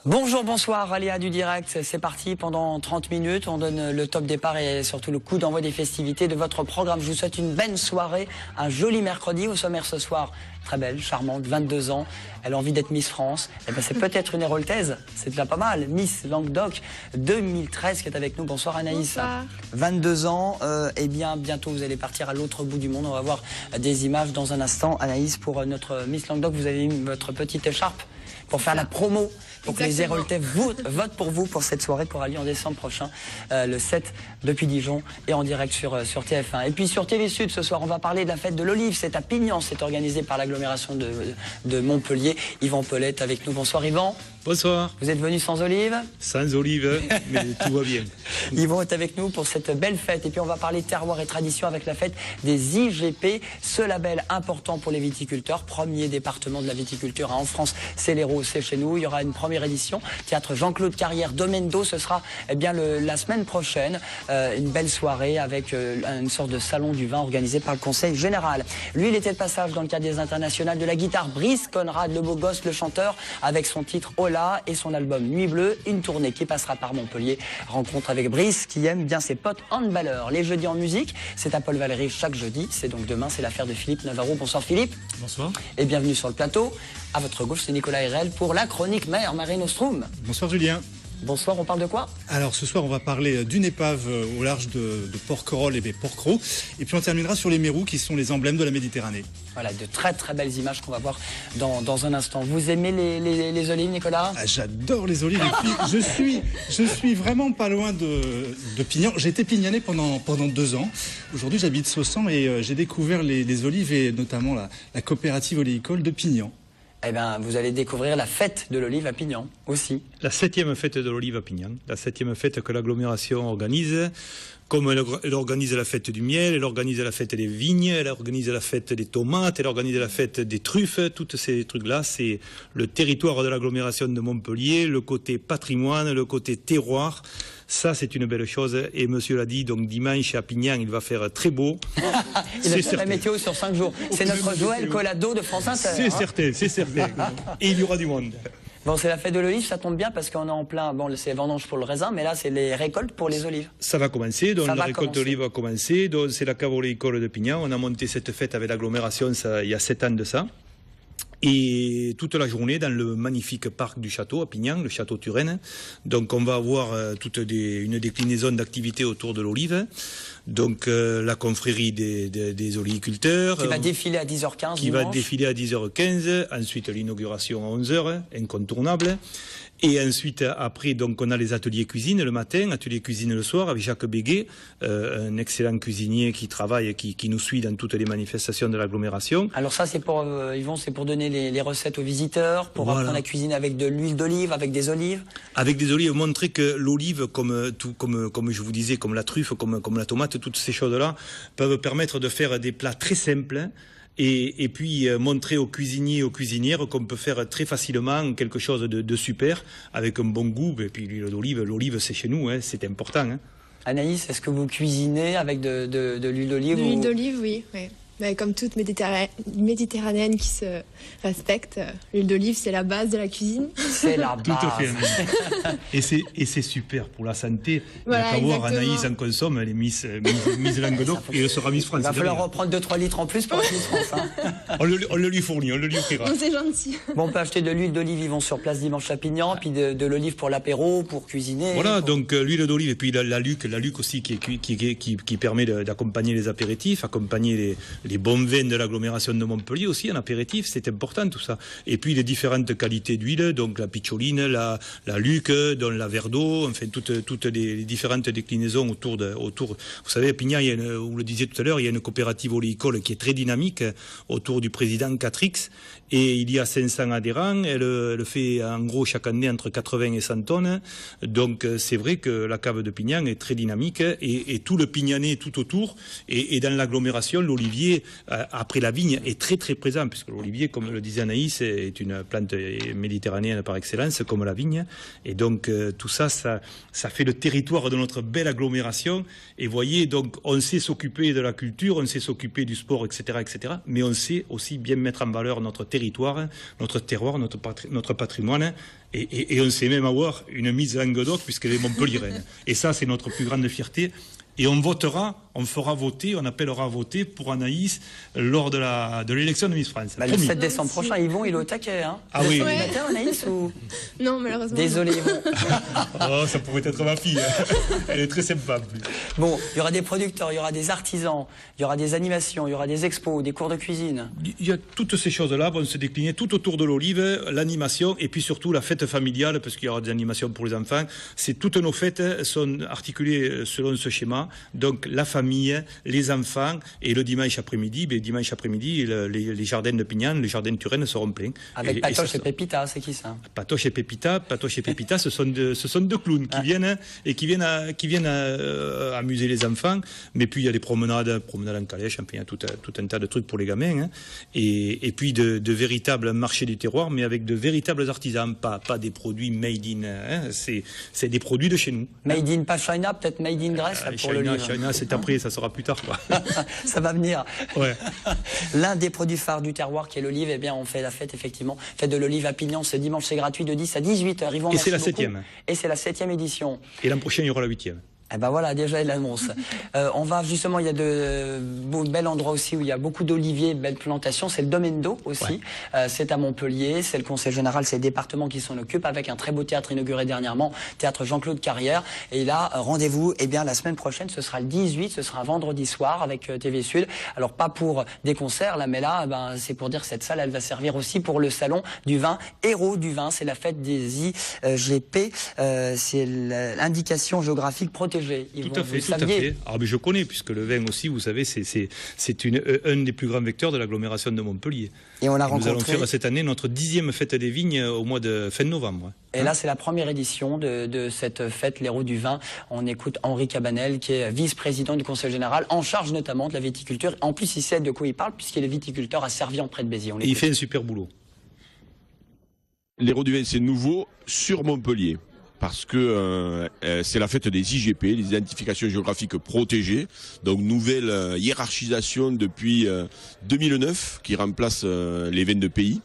Bonjour, bonsoir, aléa du direct, c'est parti pendant 30 minutes, on donne le top départ et surtout le coup d'envoi des festivités de votre programme. Je vous souhaite une belle soirée, un joli mercredi. Au sommaire ce soir, très belle, charmante, 22 ans, elle a envie d'être Miss France. Eh ben, c'est peut-être une héroltaise, c'est déjà pas mal. Miss Languedoc 2013 qui est avec nous. Bonsoir Anaïs. Bonsoir. 22 ans, eh bien bientôt vous allez partir à l'autre bout du monde. On va voir des images dans un instant. Anaïs, pour notre Miss Languedoc, vous avez mis votre petite écharpe pour faire la promo, pour que les Héroltais votent pour vous pour cette soirée qui aura lieu en décembre prochain, le 7 depuis Dijon et en direct sur TF1. Et puis sur TV Sud ce soir, on va parler de la fête de l'olive. C'est à Pignan, c'est organisé par l'agglomération de Montpellier. Yvan Pellet avec nous. Bonsoir Yvan. Bonsoir. Vous êtes venu sans olive? Sans olive, mais tout va bien. Yvan est avec nous pour cette belle fête. Et puis on va parler terroir et tradition avec la fête des IGP. Ce label important pour les viticulteurs. Premier département de la viticulture en France, c'est l'Hérault, c'est chez nous. Il y aura une première édition. Théâtre Jean-Claude Carrière, Domaine d'eau. Ce sera bien la semaine prochaine. Une belle soirée avec une sorte de salon du vin organisé par le Conseil Général. Lui, il était de passage dans le cadre des internationales de la guitare. Brice Conrad, le beau gosse, le chanteur, avec son titre Hola et son album Nuit Bleue, une tournée qui passera par Montpellier. Rencontre avec Brice qui aime bien ses potes handballeurs. Les jeudis en musique, c'est à Paul Valéry chaque jeudi. C'est donc demain, c'est l'affaire de Philippe Navarro. Bonsoir Philippe. Bonsoir. Et bienvenue sur le plateau. À votre gauche, c'est Nicolas Herel pour la chronique mer Marine Ostrom. Bonsoir Julien. Bonsoir, on parle de quoi? Alors ce soir on va parler d'une épave au large de Porquerolles et des Porquerolles. Et puis on terminera sur les mérous qui sont les emblèmes de la Méditerranée. Voilà, de très très belles images qu'on va voir dans un instant. Vous aimez les olives, Nicolas? J'adore les olives. Et puis je suis vraiment pas loin de Pignan. J'ai été pignanais pendant 2 ans. Aujourd'hui j'habite Saussan et j'ai découvert les olives et notamment la coopérative oléicole de Pignan. Eh bien, vous allez découvrir la fête de l'olive à Pignan aussi. La 7e fête de l'olive à Pignan, la 7e fête que l'agglomération organise. Comme elle organise la fête du miel, elle organise la fête des vignes, elle organise la fête des tomates, elle organise la fête des truffes, tous ces trucs-là, c'est le territoire de l'agglomération de Montpellier, le côté patrimoine, le côté terroir. Ça, c'est une belle chose. Et monsieur l'a dit, donc dimanche à Pignan, il va faire très beau. Il a fait la météo sur 5 jours. C'est notre Joël Collado de France Inter. C'est certain, c'est certain. Et il y aura du monde. Bon, c'est la fête de l'olive, ça tombe bien parce qu'on est en plein, bon, c'est vendange pour le raisin, mais là, c'est les récoltes pour les olives. Ça va commencer, donc la récolte d'olive va commencer, donc c'est la cave oléicole de Pignan. On a monté cette fête avec l'agglomération il y a 7 ans de ça. Et toute la journée dans le magnifique parc du château à Pignan, le château Turenne. Donc on va avoir une déclinaison d'activités autour de l'olive. Donc la confrérie des oléiculteurs. Qui va défiler à 10h15. Qui va défiler à 10h15. Ensuite l'inauguration à 11h, incontournable. Et ensuite, après, donc, on a les ateliers cuisine le matin, ateliers cuisine le soir, avec Jacques Béguet, un excellent cuisinier qui travaille, qui nous suit dans toutes les manifestations de l'agglomération. Alors ça, c'est pour, Yvon, c'est pour donner les recettes aux visiteurs, pour apprendre à cuisiner avec de l'huile d'olive, avec des olives. Avec des olives, montrer que l'olive, comme je vous disais, comme la truffe, comme la tomate, toutes ces choses-là, peuvent permettre de faire des plats très simples. Et puis montrer aux cuisiniers et aux cuisinières qu'on peut faire très facilement quelque chose de super, avec un bon goût. Et puis l'olive c'est chez nous, hein, c'est important. Hein. Anaïs, est-ce que vous cuisinez avec de l'huile d'olive? De l'huile d'olive, oui. Mais comme toute méditerranéenne qui se respecte, l'huile d'olive, c'est la base de la cuisine. C'est la base. Tout à fait. Et c'est super pour la santé. Voilà, il n'y a qu'à voir, Anaïs en consomme, elle est Miss Languedoc et elle sera Miss France. Il va falloir reprendre 2-3 litres en plus pour être Miss France. Hein. On le lui fournit, on le lui offrira. C'est gentil. Bon, on peut acheter de l'huile d'olive, ils vont sur place dimanche à Pignan, puis de l'olive pour l'apéro, pour cuisiner. Voilà, donc l'huile d'olive et puis la luc aussi qui permet d'accompagner les apéritifs, accompagner les bons vins de l'agglomération de Montpellier aussi, en apéritif, c'est important tout ça. Et puis les différentes qualités d'huile, donc la picholine, la luc, donc la verre d'eau, enfin toutes les différentes déclinaisons autour. Vous savez, à Pignan, vous le disiez tout à l'heure, il y a une coopérative oléicole qui est très dynamique autour du président Catrix, et il y a 500 adhérents, elle fait en gros chaque année entre 80 et 100 tonnes, donc c'est vrai que la cave de Pignan est très dynamique, et tout le Pignanais tout autour, et dans l'agglomération, l'olivier l'olivier, après la vigne, est très très présent, puisque l'olivier, comme le disait Anaïs, est une plante méditerranéenne par excellence, comme la vigne. Et donc tout ça, ça fait le territoire de notre belle agglomération. Et voyez, donc on sait s'occuper de la culture, on sait s'occuper du sport, etc., etc. Mais on sait aussi bien mettre en valeur notre territoire, notre terroir, notre patrimoine. Et on sait même avoir une mise Languedoc, puisqu'elle est montpelliéraine. Et ça, c'est notre plus grande fierté. Et on fera voter, on appellera à voter pour Anaïs lors de l'élection de Miss France. Le 7 décembre prochain, ils est au taquet. Hein. Ah oui. Ouais. Matin, Anaïs ou... Non, malheureusement. Désolé, Yvon. Oh, ça pourrait être ma fille. Elle est très sympa. Bon, il y aura des producteurs, il y aura des artisans, il y aura des animations, il y aura des expos, des cours de cuisine. Il y a toutes ces choses-là vont se décliner tout autour de l'olive, l'animation et puis surtout la fête familiale, parce qu'il y aura des animations pour les enfants. Toutes nos fêtes sont articulées selon ce schéma. Donc la famille, les enfants, et le dimanche après-midi, les jardins de Pignan, les jardins de Turenne seront pleins. Avec Patoche et Pépita, c'est qui ça? Patoche et Pépita, ce sont deux clowns qui viennent amuser les enfants. Mais puis il y a des promenades en calèche, il y a tout un tas de trucs pour les gamins. Hein. Et puis de véritables marchés du terroir, mais avec de véritables artisans, pas des produits made in. Hein, c'est des produits de chez nous. Made in, pas China, peut-être made in Grèce pour le livre. China, c'est après, ça sera plus tard. Quoi. Ça va venir. Ouais. L'un des produits phares du terroir qui est l'olive, eh bien on fait la fête effectivement. Fête de l'olive à Pignan ce dimanche, c'est gratuit de 10 à 18h. Yvon, et c'est la 7e. Et c'est la 7e édition. Et l'an prochain, il y aura la 8e. Eh ben voilà, déjà il l'annonce. On va justement, il y a de bels endroits aussi où il y a beaucoup d'oliviers, belles plantations. C'est le domaine d'eau aussi. Ouais. C'est à Montpellier, c'est le conseil général, c'est le département qui s'en occupe avec un très beau théâtre inauguré dernièrement, théâtre Jean-Claude Carrière. Et là, rendez-vous, eh bien la semaine prochaine, ce sera le 18, ce sera un vendredi soir avec TV Sud. Alors pas pour des concerts là, mais là, ben c'est pour dire que cette salle, elle va servir aussi pour le salon du vin, héros du vin. C'est la fête des IGP, c'est l'indication géographique protégée. Tout à fait. Alors, mais je connais, puisque le vin aussi, vous savez, c'est un des plus grands vecteurs de l'agglomération de Montpellier. Et on l'a rencontré. Nous allons faire cette année notre 10e fête des vignes au mois de fin novembre. Et là, c'est la première édition de cette fête, l'héros du vin. On écoute Henri Cabanel, qui est vice-président du conseil général, en charge notamment de la viticulture. En plus, il sait de quoi il parle, puisqu'il est viticulteur à Servien, près de Béziers. Et il fait un super boulot. L'héros du vin, c'est nouveau sur Montpellier. Parce que c'est la fête des IGP, les identifications géographiques protégées, donc nouvelle hiérarchisation depuis 2009 qui remplace les vins de pays.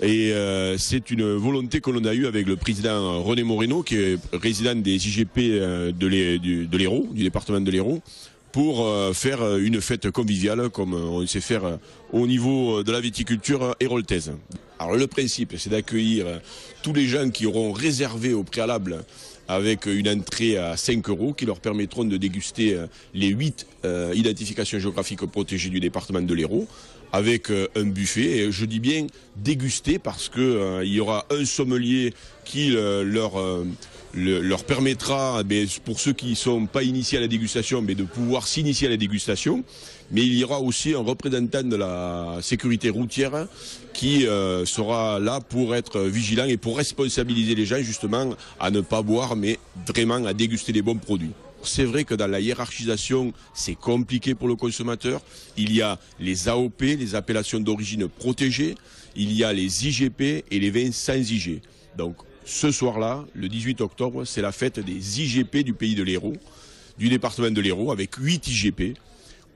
Et c'est une volonté que l'on a eue avec le président René Moreno, qui est résident des IGP de l'Hérault, du département de l'Hérault, pour faire une fête conviviale comme on sait faire au niveau de la viticulture héroltaise. Alors le principe, c'est d'accueillir tous les gens qui auront réservé au préalable avec une entrée à 5 € qui leur permettront de déguster les 8 identifications géographiques protégées du département de l'Hérault avec un buffet. Et je dis bien déguster parce que il y aura un sommelier qui leur permettra, pour ceux qui ne sont pas initiés à la dégustation, de pouvoir s'initier à la dégustation. Mais il y aura aussi un représentant de la sécurité routière qui sera là pour être vigilant et pour responsabiliser les gens justement à ne pas boire, mais vraiment à déguster les bons produits. C'est vrai que dans la hiérarchisation, c'est compliqué pour le consommateur. Il y a les AOP, les appellations d'origine protégées. Il y a les IGP et les vins sans IG. Donc ce soir-là, le 18 octobre, c'est la fête des IGP du pays de l'Hérault, du département de l'Hérault, avec 8 IGP,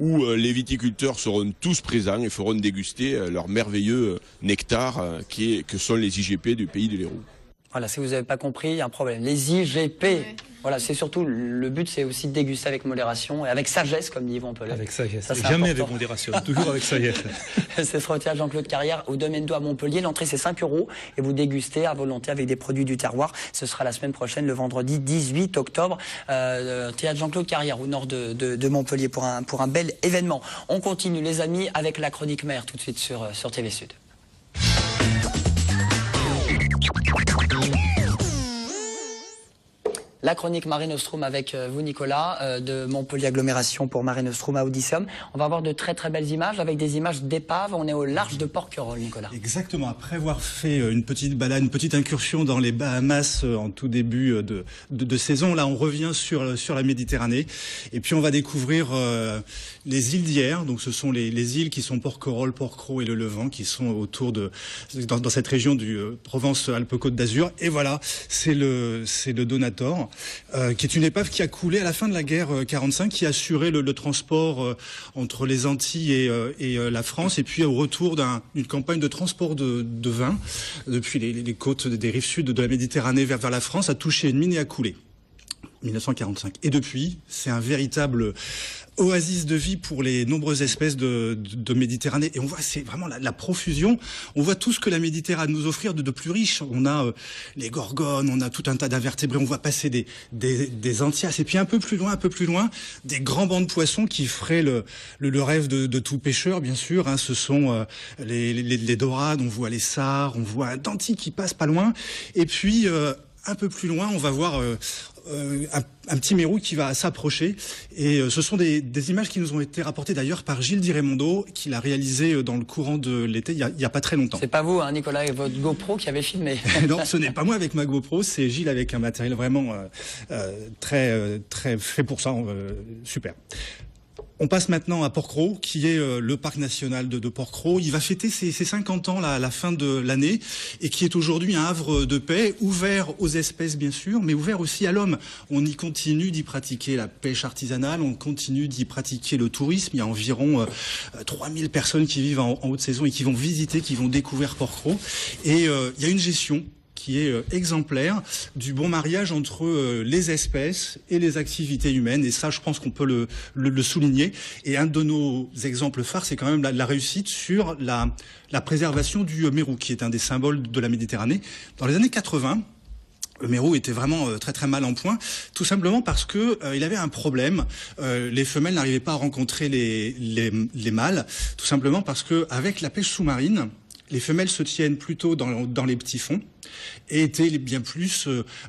où les viticulteurs seront tous présents et feront déguster leur merveilleux nectar que sont les IGP du pays de l'Hérault. Voilà, si vous n'avez pas compris, il y a un problème. Les IGP, voilà, c'est surtout, le but, c'est aussi de déguster avec modération et avec sagesse, comme dit Yvon Pellet. Avec sagesse, ça, jamais important. avec modération, toujours avec sagesse. C'est ce retient Jean-Claude Carrière au domaine d'eau à Montpellier. L'entrée, c'est 5 € et vous dégustez à volonté avec des produits du terroir. Ce sera la semaine prochaine, le vendredi 18 octobre, théâtre Jean-Claude Carrière au nord de Montpellier pour un bel événement. On continue, les amis, avec la chronique mère tout de suite sur TV Sud. La chronique Mare Nostrum avec vous, Nicolas, de Montpellier Agglomération pour Mare Nostrum à Odysseum. On va avoir de très très belles images avec des images d'épaves. On est au large de Porquerolles, Nicolas. Exactement. Après avoir fait une petite balade, une petite incursion dans les Bahamas en tout début de saison, là on revient sur la Méditerranée. Et puis on va découvrir les îles d'hier. Donc ce sont les îles qui sont Porquerolles, Porquerolles et le Levant, qui sont autour dans cette région du Provence-Alpes-Côte d'Azur. Et voilà, c'est le Donator. Qui est une épave qui a coulé à la fin de la guerre 45, qui assurait le transport entre les Antilles et la France, et puis au retour d'une campagne de transport de vin depuis les côtes des rives sud de la Méditerranée vers la France, a touché une mine et a coulé. 1945. Et depuis, c'est un véritable oasis de vie pour les nombreuses espèces de Méditerranée. Et on voit, c'est vraiment la profusion. On voit tout ce que la Méditerranée a à nous offrir de plus riche. On a les gorgones, on a tout un tas d'invertébrés. On voit passer des antias. Et puis un peu plus loin, des grands bancs de poissons qui feraient le rêve de tout pêcheur, bien sûr. Hein. Ce sont les dorades, on voit les sards, on voit un denti qui passe pas loin. Et puis un peu plus loin, on va voir un petit mérou qui va s'approcher. Et ce sont des images qui nous ont été rapportées d'ailleurs par Gilles Di Raimondo, qui l'a réalisé dans le courant de l'été, il y a pas très longtemps. C'est pas vous, hein, Nicolas, et votre GoPro qui avait filmé. Non, ce n'est pas moi avec ma GoPro, c'est Gilles avec un matériel vraiment très fait pour ça, super. On passe maintenant à Porquerolles, qui est le parc national de Porquerolles. Il va fêter ses 50 ans à la fin de l'année, et qui est aujourd'hui un havre de paix, ouvert aux espèces bien sûr, mais ouvert aussi à l'homme. On y continue d'y pratiquer la pêche artisanale, on continue d'y pratiquer le tourisme. Il y a environ 3000 personnes qui vivent en haute saison et qui vont visiter, qui vont découvrir Porquerolles. Et il y a une gestion qui est exemplaire du bon mariage entre les espèces et les activités humaines. Et ça, je pense qu'on peut le souligner. Et un de nos exemples phares, c'est quand même la réussite sur la préservation du mérou, qui est un des symboles de la Méditerranée. Dans les années 80, le mérou était vraiment très très mal en point, tout simplement parce que il avait un problème. Les femelles n'arrivaient pas à rencontrer les mâles, tout simplement parce que avec la pêche sous-marine, les femelles se tiennent plutôt dans les petits fonds et étaient bien plus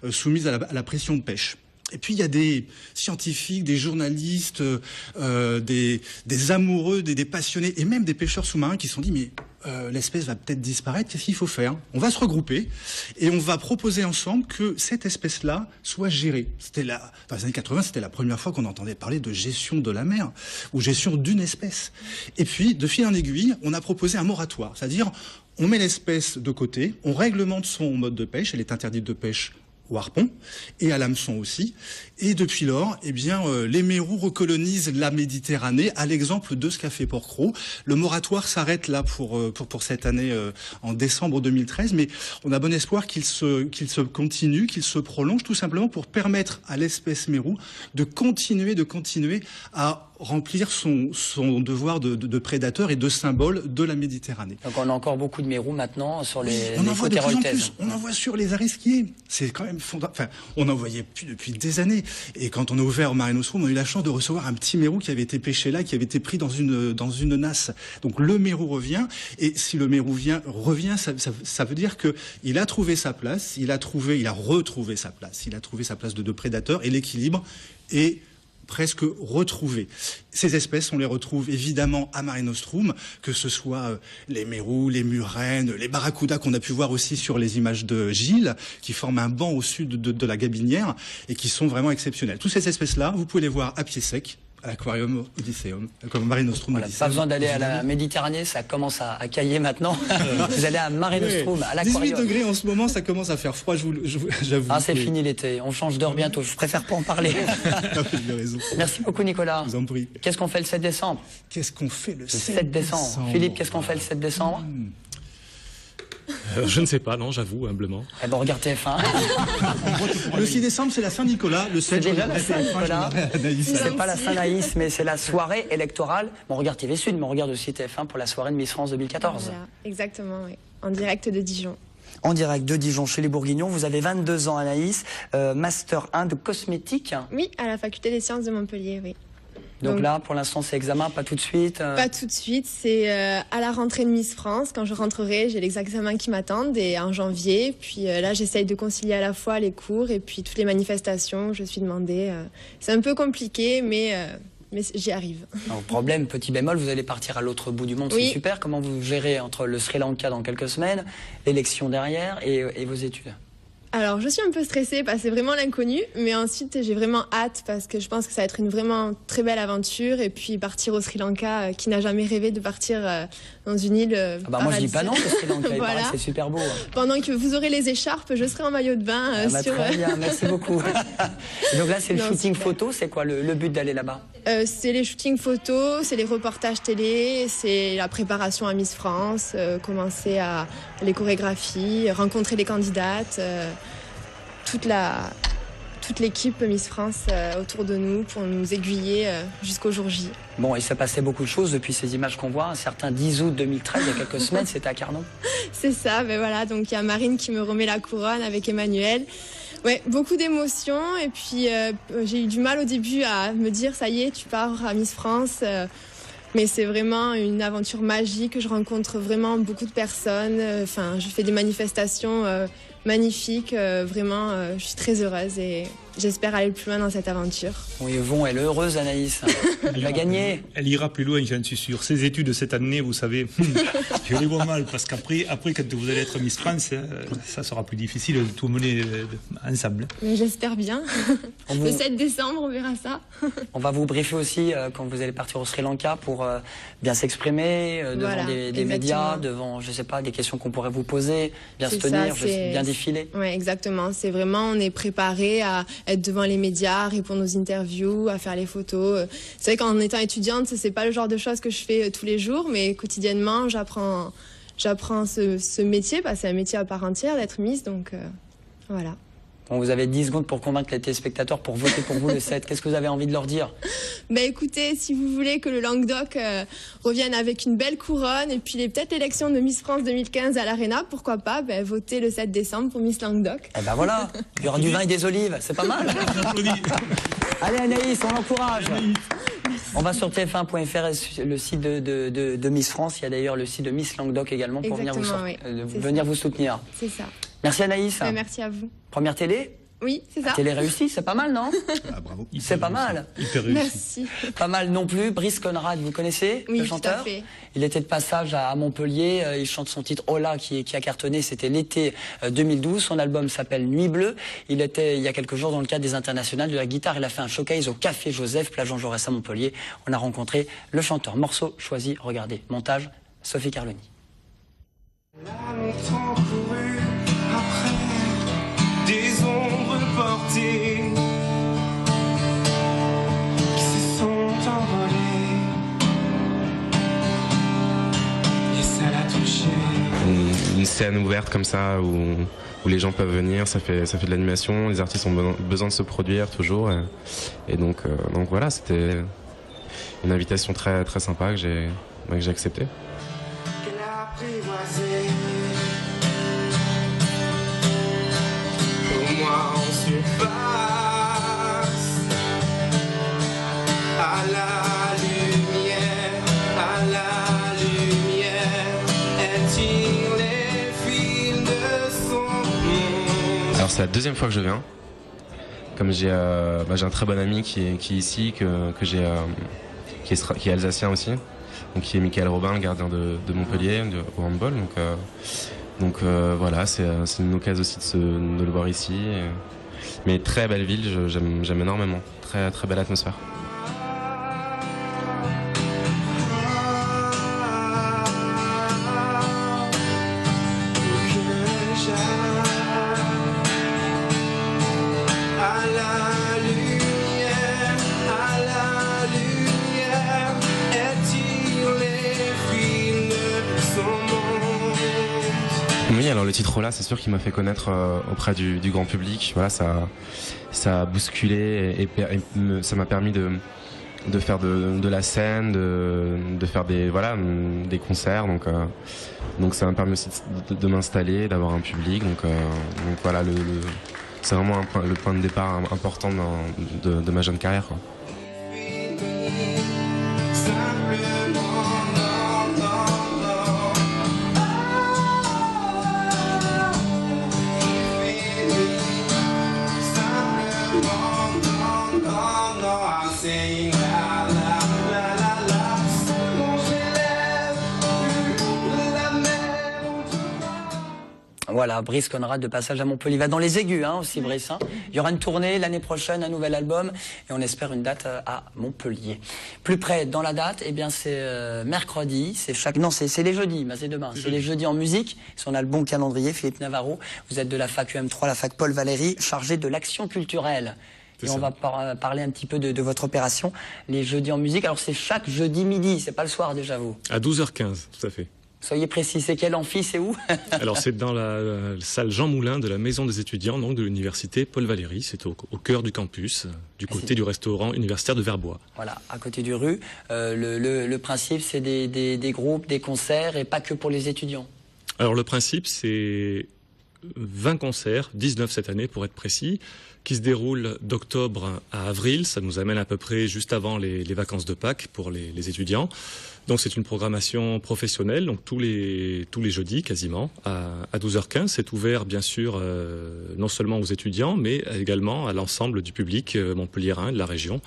soumises à la pression de pêche. Et puis il y a des scientifiques, des journalistes, des amoureux, des passionnés et même des pêcheurs sous-marins qui se sont dit mais l'espèce va peut-être disparaître, qu'est-ce qu'il faut faire? On va se regrouper et on va proposer ensemble que cette espèce-là soit gérée. Dans les années 80, c'était la première fois qu'on entendait parler de gestion de la mer ou gestion d'une espèce. Et puis, de fil en aiguille, on a proposé un moratoire, c'est-à-dire on met l'espèce de côté, on réglemente son mode de pêche, elle est interdite de pêche au harpon et à l'hameçon aussi. Et depuis lors, eh bien, les mérous recolonisent la Méditerranée à l'exemple de ce qu'a fait Porquerolles. Le moratoire s'arrête là pour cette année en décembre 2013, mais on a bon espoir qu'il se continue, qu'il se prolonge, tout simplement pour permettre à l'espèce mérou de continuer à remplir son devoir de prédateur et de symbole de la Méditerranée. Donc on a encore beaucoup de mérous maintenant sur les côtes héroltaises. On en voit sur les arisquiers. C'est quand même fondamental. Enfin, on en voyait plus depuis des années. Et quand on a ouvert Mare Nostrum, on a eu la chance de recevoir un petit mérou qui avait été pêché là, qui avait été pris dans une nasse. Donc le mérou revient. Et si le mérou revient, ça veut dire que il a trouvé sa place, il a retrouvé sa place, il a trouvé sa place de prédateur et l'équilibre est presque retrouvés. Ces espèces, on les retrouve évidemment à Mare Nostrum, que ce soit les mérous, les murènes, les barracudas qu'on a pu voir aussi sur les images de Gilles, qui forment un banc au sud de la Gabinière et qui sont vraiment exceptionnelles. Toutes ces espèces-là, vous pouvez les voir à pied sec, à l'aquarium Odysseum, comme Mare Nostrum. Voilà, pas besoin d'aller à la Méditerranée, ça commence à cailler maintenant. Vous allez à Mare Nostrum, à l'aquarium. 18 degrés en ce moment, ça commence à faire froid, j'avoue. Ah, c'est fini l'été, on change d'heure bientôt, je préfère pas en parler. Merci beaucoup Nicolas. Je vous en prie. Qu'est-ce qu'on fait le 7 décembre? Qu'est-ce qu'on fait le 7 décembre? Philippe, qu'est-ce qu'on fait le 7 décembre? Je ne sais pas, non, j'avoue, humblement. Eh ben, regarde TF1. Le 6 décembre, c'est la Saint-Nicolas. Le 7, c'est déjà la Saint-Nicolas. C'est pas la Saint-Naïs, mais c'est la soirée électorale. On regarde TV Sud, mais on regarde aussi TF1 pour la soirée de Miss France 2014. Voilà, exactement, oui. En direct de Dijon. En direct de Dijon, chez les Bourguignons. Vous avez 22 ans, Anaïs. Master 1 de cosmétique. Oui, à la faculté des sciences de Montpellier, oui. Donc là, pour l'instant, c'est examen, pas tout de suite. Pas tout de suite, c'est à la rentrée de Miss France. Quand je rentrerai, j'ai les examens qui m'attendent et en janvier. Puis là, j'essaye de concilier à la fois les cours et puis toutes les manifestations. Je suis demandée. C'est un peu compliqué, mais j'y arrive. Alors, problème, petit bémol, vous allez partir à l'autre bout du monde, Oui. c'est super. Comment vous gérez entre le Sri Lanka dans quelques semaines, l'élection derrière et vos études? Alors, je suis un peu stressée parce que c'est vraiment l'inconnu, mais ensuite, j'ai vraiment hâte parce que je pense que ça va être une vraiment très belle aventure. Et puis, partir au Sri Lanka, qui n'a jamais rêvé de partir dans une île Moi, je dis pas non, le Sri Lanka, il Voilà. paraît que c'est super beau. Pendant que vous aurez les écharpes, je serai en maillot de bain Très bien, merci beaucoup. Et donc là, c'est le Non, shooting super. photo, c'est quoi le but d'aller là-bas? C'est les shootings photos, c'est les reportages télé, c'est la préparation à Miss France, commencer à les chorégraphies, rencontrer les candidates, toute l'équipe Miss France autour de nous pour nous aiguiller jusqu'au jour J. Bon, il s'est passé beaucoup de choses depuis ces images qu'on voit. Un certain 10 août 2013, il y a quelques semaines, c'était à Carnon. C'est ça, ben voilà, donc il y a Marine qui me remet la couronne avec Emmanuel. Ouais, beaucoup d'émotions et puis j'ai eu du mal au début à me dire ça y est, tu pars à Miss France. Mais c'est vraiment une aventure magique. Je rencontre vraiment beaucoup de personnes. Enfin, je fais des manifestations magnifiques. Vraiment, je suis très heureuse et j'espère aller plus loin dans cette aventure. Oui, Yvon, elle est heureuse, Anaïs. Elle va gagner. Elle ira plus loin, j'en suis sûr. Ces études cette année, vous savez, je les vois mal, parce qu'après, quand vous allez être Miss France, ça sera plus difficile de tout mener ensemble. Mais j'espère bien. Le 7 décembre, on verra ça. On va vous briefer aussi quand vous allez partir au Sri Lanka pour bien s'exprimer devant Voilà, des médias, exactement. devant, je sais pas, des questions qu'on pourrait vous poser, bien se C'est tenir, ça, c'est- bien défiler. Ouais, exactement. C'est vraiment, on est préparé à être devant les médias, à répondre aux interviews, à faire les photos. C'est vrai qu'en étant étudiante, c'est pas le genre de choses que je fais tous les jours, mais quotidiennement, j'apprends ce métier, parce que c'est un métier à part entière d'être Miss, donc voilà. Bon, vous avez 10 secondes pour convaincre les téléspectateurs pour voter pour vous le 7. Qu'est-ce que vous avez envie de leur dire? Ben écoutez, si vous voulez que le Languedoc revienne avec une belle couronne et puis peut-être l'élection de Miss France 2015 à l'Arena, pourquoi pas, votez le 7 décembre pour Miss Languedoc. Eh ben voilà, il y aura du vin et des olives, c'est pas mal. Allez Anaïs, on l'encourage. On va sur tf1.fr, le site de Miss France. Il y a d'ailleurs le site de Miss Languedoc également pour venir Exactement, oui. C'est venir ça. vous soutenir. C'est ça. Merci Anaïs. Ben, merci à vous. Première télé? Oui, c'est ça. Télé réussie, c'est pas mal, non? Ah, bravo. C'est pas mal. Hyper réussi. Merci. Pas mal non plus. Brice Conrad, vous connaissez Oui, le tout à chanteur? fait. Il était de passage à Montpellier. Il chante son titre Hola qui a cartonné. C'était l'été 2012. Son album s'appelle Nuit Bleue. Il était il y a quelques jours dans le cadre des internationales de la guitare. Il a fait un showcase au Café Joseph, plage Jean Jaurès à Montpellier. On a rencontré le chanteur. Morceau choisi. Regardez. Montage Sophie Carloni. Longtemps couru après des ombres portées qui se sont envolées et ça l'a touché. Une scène ouverte comme ça où les gens peuvent venir, ça fait de l'animation, les artistes ont besoin de se produire toujours et donc voilà, c'était une invitation très très sympa que j'ai acceptée. Qu'elle a apprivoisé pour moi en surface à la lumière, elle tire les fils de son monde. Alors c'est la deuxième fois que je viens. Comme j'ai un très bon ami qui est ici, qui est alsacien aussi, donc qui est Michael Robin, le gardien de Montpellier au handball. Donc voilà, c'est une occasion aussi de le voir ici. Mais très belle ville, j'aime énormément. Très très belle atmosphère. Oui, alors le titre là, c'est sûr qu'il m'a fait connaître auprès du grand public. Voilà, ça a bousculé et ça m'a permis de faire de la scène, de faire des concerts. Donc ça m'a permis aussi de m'installer, d'avoir un public. Donc voilà, c'est vraiment le point de départ important de ma jeune carrière, quoi. Voilà, Brice Conrad de passage à Montpellier. Il va dans les aigus aussi, Brice. Il y aura une tournée l'année prochaine, un nouvel album, et on espère une date à Montpellier. Plus près dans la date, eh bien c'est mercredi, c'est les jeudis, mais c'est demain. C'est les jeudis en musique. On a le bon calendrier, Philippe Navarro. Vous êtes de la fac UM3, la fac Paul Valéry, chargé de l'action culturelle. Et on va parler un petit peu de votre opération, les jeudis en musique. Alors c'est chaque jeudi midi, c'est pas le soir déjà vous? À 12h15, tout à fait. Soyez précis, c'est quel amphi, c'est où? Alors c'est dans la salle Jean Moulin de la Maison des étudiants, donc de l'université Paul Valéry. C'est au cœur du campus, du côté du restaurant universitaire de Verbois. Voilà, à côté du rue. Le principe, c'est des groupes, des concerts, et pas que pour les étudiants. Alors le principe, c'est 20 concerts, 19 cette année pour être précis, qui se déroulent d'octobre à avril. Ça nous amène à peu près juste avant les vacances de Pâques pour les étudiants. Donc c'est une programmation professionnelle, donc tous les jeudis quasiment à 12h15. C'est ouvert bien sûr non seulement aux étudiants, mais également à l'ensemble du public montpelliérain, de la région.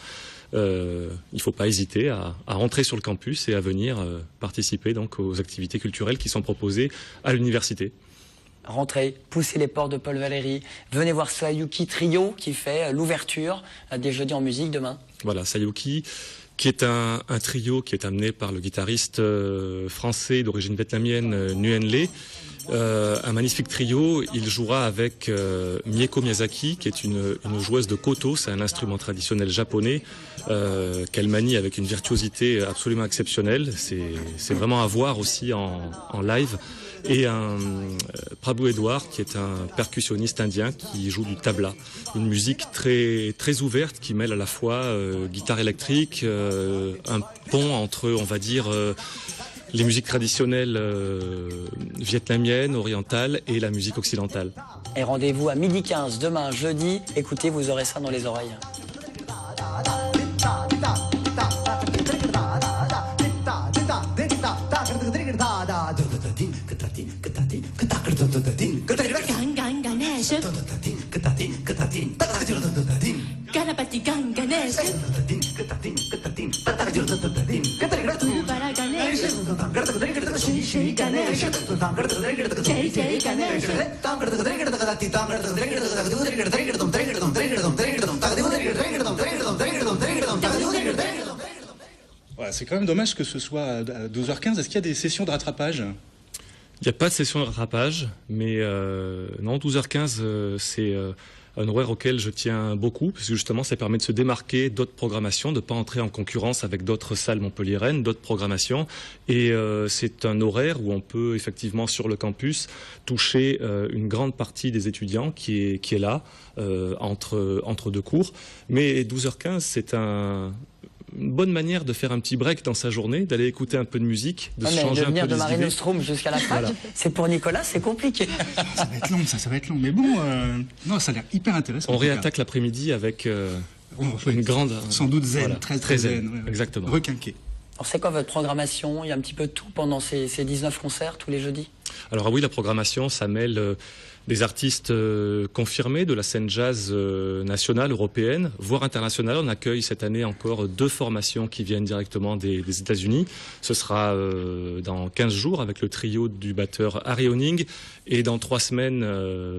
Il ne faut pas hésiter à rentrer sur le campus et à venir participer donc aux activités culturelles qui sont proposées à l'université. Rentrez, poussez les portes de Paul Valéry. Venez voir Sayuki Trio qui fait l'ouverture des jeudis en musique demain. Voilà, Sayuki, qui est un trio qui est amené par le guitariste français d'origine vietnamienne Nguyen Le. Un magnifique trio. Il jouera avec Mieko Miyazaki, qui est une joueuse de koto. C'est un instrument traditionnel japonais qu'elle manie avec une virtuosité absolument exceptionnelle. C'est vraiment à voir aussi en live. Et un Prabhu Edward, qui est un percussionniste indien qui joue du tabla, une musique très très ouverte qui mêle à la fois guitare électrique, un pont entre, on va dire, les musiques traditionnelles vietnamiennes, orientales et la musique occidentale. Et rendez-vous à 12h15 demain jeudi. Écoutez, vous aurez ça dans les oreilles. Ganapati Ganesh, Bala Ganesh, Shri Ganesh, Jai Jai Ganesh. Voilà, c'est quand même dommage que ce soit à 12h15. Est-ce qu'il y a des sessions de rattrapage? Il n'y a pas de session de rattrapage, mais non, 12h15, c'est un horaire auquel je tiens beaucoup, parce que justement, ça permet de se démarquer d'autres programmations, de ne pas entrer en concurrence avec d'autres salles montpelliéraines, d'autres programmations. Et c'est un horaire où on peut effectivement, sur le campus, toucher une grande partie des étudiants qui est là, entre deux cours. Mais 12h15, c'est une bonne manière de faire un petit break dans sa journée, d'aller écouter un peu de musique, de se changer un peu les idées. De Marine Nostrum jusqu'à la fac, voilà. C'est pour Nicolas, c'est compliqué. Ça va être long, ça va être long. Mais bon, non, ça a l'air hyper intéressant. On réattaque l'après-midi avec une grande... Sans doute zen, voilà, très zen. Ouais. Exactement. Requinqué. Alors c'est quoi votre programmation? Il y a un petit peu de tout pendant ces 19 concerts tous les jeudis? Alors oui, la programmation, ça mêle des artistes confirmés de la scène jazz nationale, européenne, voire internationale. On accueille cette année encore 2 formations qui viennent directement des États-Unis. Ce sera dans 15 jours avec le trio du batteur Harry Honing, et dans 3 semaines,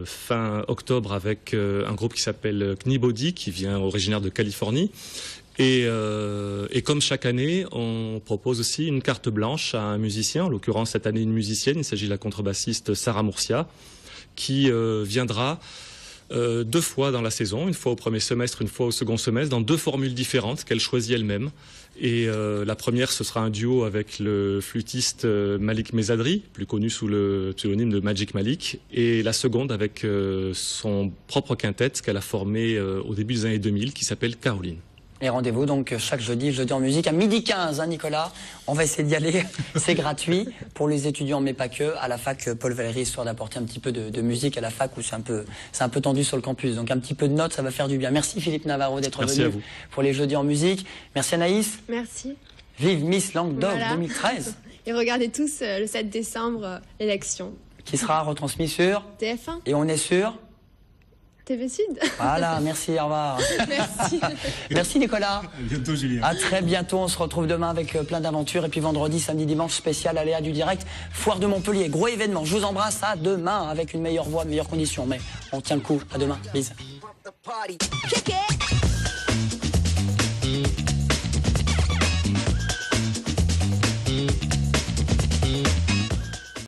fin octobre, avec un groupe qui s'appelle Knibody, qui vient originaire de Californie. Et comme chaque année, on propose aussi une carte blanche à un musicien, en l'occurrence cette année une musicienne. Il s'agit de la contrebassiste Sarah Mourcia, qui viendra 2 fois dans la saison, une fois au premier semestre, une fois au second semestre, dans 2 formules différentes qu'elle choisit elle-même. Et la première, ce sera un duo avec le flûtiste Malik Mezadri, plus connu sous le pseudonyme de Magic Malik, et la seconde avec son propre quintet qu'elle a formé au début des années 2000, qui s'appelle Caroline. Et rendez-vous donc chaque jeudi en musique à 12h15, Nicolas. On va essayer d'y aller. C'est gratuit pour les étudiants, mais pas que. À la fac Paul Valéry, histoire d'apporter un petit peu de musique à la fac où c'est un peu tendu sur le campus. Donc un petit peu de notes, ça va faire du bien. Merci Philippe Navarro d'être venu pour les jeudis en musique. Merci Anaïs. Merci. Vive Miss Languedoc 2013. Et regardez tous le 7 décembre l'élection. Qui sera retransmis sur TF1. Et on est sur TV Sud. Voilà, merci, au revoir. Merci. Merci Nicolas. À bientôt, Julien. À très bientôt, on se retrouve demain avec plein d'aventures. Et puis vendredi, samedi, dimanche, spécial Aléa du direct. Foire de Montpellier, gros événement. Je vous embrasse, à demain avec une meilleure voix, meilleures conditions. Mais on tient le coup, à demain, bisous. Kick it.